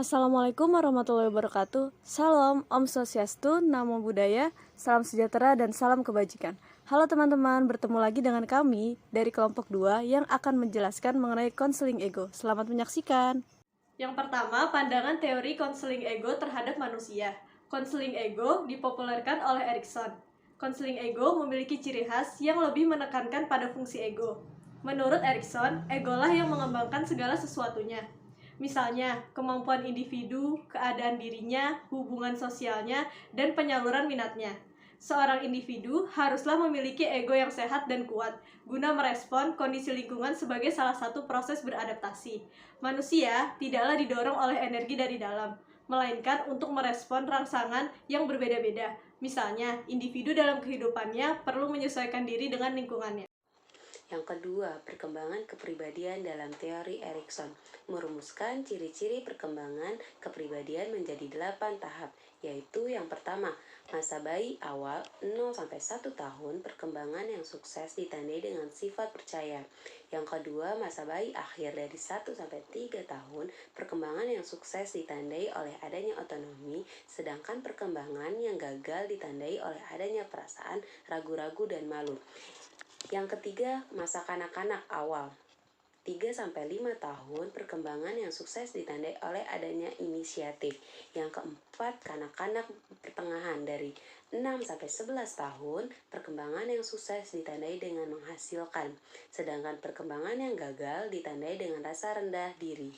Assalamualaikum warahmatullahi wabarakatuh. Salam, Om Swastiastu, Namo Buddhaya, salam sejahtera dan salam kebajikan. Halo teman-teman, bertemu lagi dengan kami dari kelompok 2 yang akan menjelaskan mengenai konseling ego. Selamat menyaksikan. Yang pertama, pandangan teori konseling ego terhadap manusia. Konseling ego dipopulerkan oleh Erikson. Konseling ego memiliki ciri khas yang lebih menekankan pada fungsi ego. Menurut Erikson, egolah yang mengembangkan segala sesuatunya. Misalnya, kemampuan individu, keadaan dirinya, hubungan sosialnya, dan penyaluran minatnya. Seorang individu haruslah memiliki ego yang sehat dan kuat, guna merespon kondisi lingkungan sebagai salah satu proses beradaptasi. Manusia tidaklah didorong oleh energi dari dalam, melainkan untuk merespon rangsangan yang berbeda-beda. Misalnya, individu dalam kehidupannya perlu menyesuaikan diri dengan lingkungannya. Yang kedua, perkembangan kepribadian dalam teori Erikson merumuskan ciri-ciri perkembangan kepribadian menjadi 8 tahap, yaitu yang pertama, masa bayi awal 0-1 tahun, perkembangan yang sukses ditandai dengan sifat percaya. Yang kedua, masa bayi akhir dari 1-3 tahun, perkembangan yang sukses ditandai oleh adanya otonomi, sedangkan perkembangan yang gagal ditandai oleh adanya perasaan ragu-ragu dan malu. Yang ketiga, masa kanak-kanak awal 3-5 tahun, perkembangan yang sukses ditandai oleh adanya inisiatif. Yang keempat, kanak-kanak pertengahan dari 6-11 tahun, perkembangan yang sukses ditandai dengan menghasilkan, sedangkan perkembangan yang gagal ditandai dengan rasa rendah diri.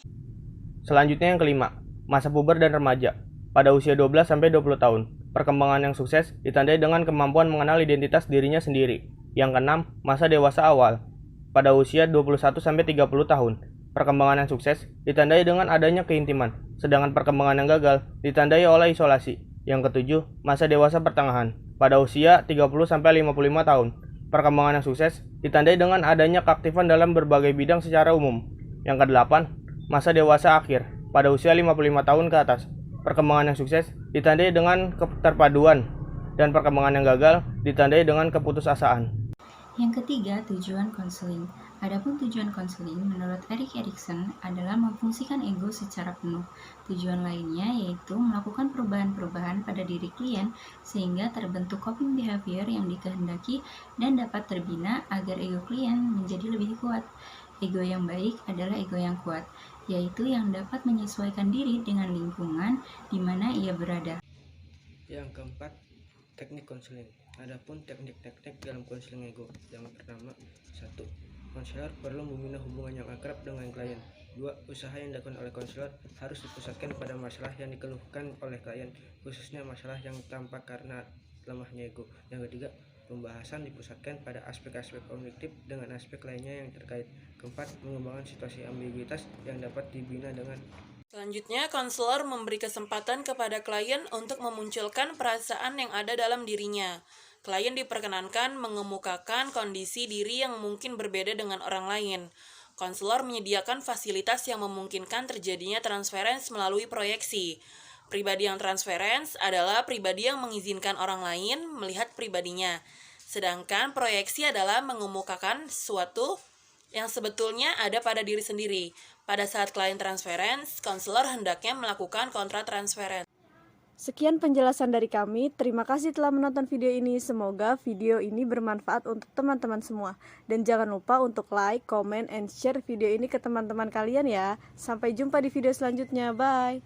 Selanjutnya yang kelima, masa puber dan remaja. Pada usia 12-20 tahun, perkembangan yang sukses ditandai dengan kemampuan mengenal identitas dirinya sendiri. Yang keenam, masa dewasa awal. Pada usia 21-30 tahun, perkembangan yang sukses ditandai dengan adanya keintiman, sedangkan perkembangan yang gagal ditandai oleh isolasi. Yang ketujuh, masa dewasa pertengahan. Pada usia 30-55 tahun, perkembangan yang sukses ditandai dengan adanya keaktifan dalam berbagai bidang secara umum. Yang kedelapan, masa dewasa akhir. Pada usia 55 tahun ke atas, perkembangan yang sukses ditandai dengan keterpaduan, dan perkembangan yang gagal ditandai dengan keputusasaan. Yang ketiga, tujuan konseling. Adapun tujuan konseling menurut Erik Erikson adalah memfungsikan ego secara penuh. Tujuan lainnya yaitu melakukan perubahan-perubahan pada diri klien sehingga terbentuk coping behavior yang dikehendaki dan dapat terbina agar ego klien menjadi lebih kuat. Ego yang baik adalah ego yang kuat, yaitu yang dapat menyesuaikan diri dengan lingkungan di mana ia berada. Yang keempat, teknik konseling. Adapun teknik-teknik dalam konseling ego. Yang pertama, 1. Konselor perlu membina hubungan yang akrab dengan klien. 2. Usaha yang dilakukan oleh konselor harus dipusatkan pada masalah yang dikeluhkan oleh klien, khususnya masalah yang tampak karena lemahnya ego. Yang ketiga, pembahasan dipusatkan pada aspek-aspek kognitif dengan aspek lainnya yang terkait. Keempat, mengembangkan situasi ambiguitas yang dapat dibina dengan. Selanjutnya, konselor memberi kesempatan kepada klien untuk memunculkan perasaan yang ada dalam dirinya. Klien diperkenankan mengemukakan kondisi diri yang mungkin berbeda dengan orang lain. Konselor menyediakan fasilitas yang memungkinkan terjadinya transferensi melalui proyeksi. Pribadi yang transferensi adalah pribadi yang mengizinkan orang lain melihat pribadinya. Sedangkan proyeksi adalah mengemukakan sesuatu yang sebetulnya ada pada diri sendiri. Pada saat klien transferensi, konselor hendaknya melakukan kontra transferensi. Sekian penjelasan dari kami. Terima kasih telah menonton video ini. Semoga video ini bermanfaat untuk teman-teman semua. Dan jangan lupa untuk like, comment, and share video ini ke teman-teman kalian ya. Sampai jumpa di video selanjutnya. Bye.